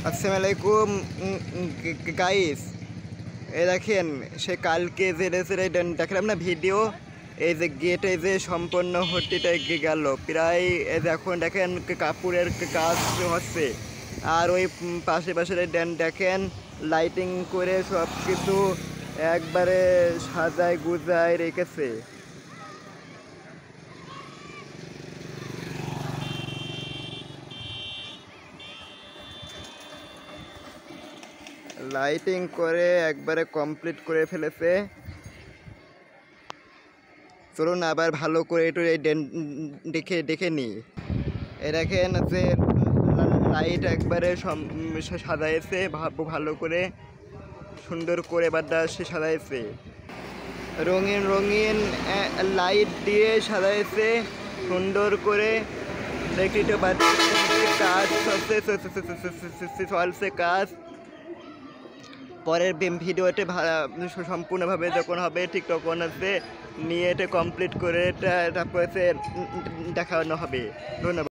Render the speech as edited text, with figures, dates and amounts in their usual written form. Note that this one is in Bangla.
আসসালামু আলাইকুম গাইস। এই দেখেন সে কালকে যে দেখলাম না ভিডিও, এই যে গেটে যে সম্পূর্ণ হটিটা গেল প্রায়। এই যে এখন দেখেন কাপড়ের কাজ হচ্ছে, আর ওই পাশে পাশে দেখেন লাইটিং করে সব কিছু একবারে সাজায় গুজায় রেখেছে। লাইটিং করে একবারে কমপ্লিট করে ফেলেছে। চলুন আবার ভালো করে একটু দেখে দেখে নিই। এ দেখেন যে লাইট একবারে সাজাইছে ভালো করে, সুন্দর করে বাড্ডা সে সাজাইছে, রঙিন রঙিন লাইট দিয়ে সাজাইছে সুন্দর করে। দেখতে পাচ্ছি কাজ চলছে কাজ। পরের ভিডিওতে সম্পূর্ণভাবে যখন হবে ঠিক তখন আছে নিয়ে এটা কমপ্লিট করে তারপরে দেখানো হবে। ধন্যবাদ।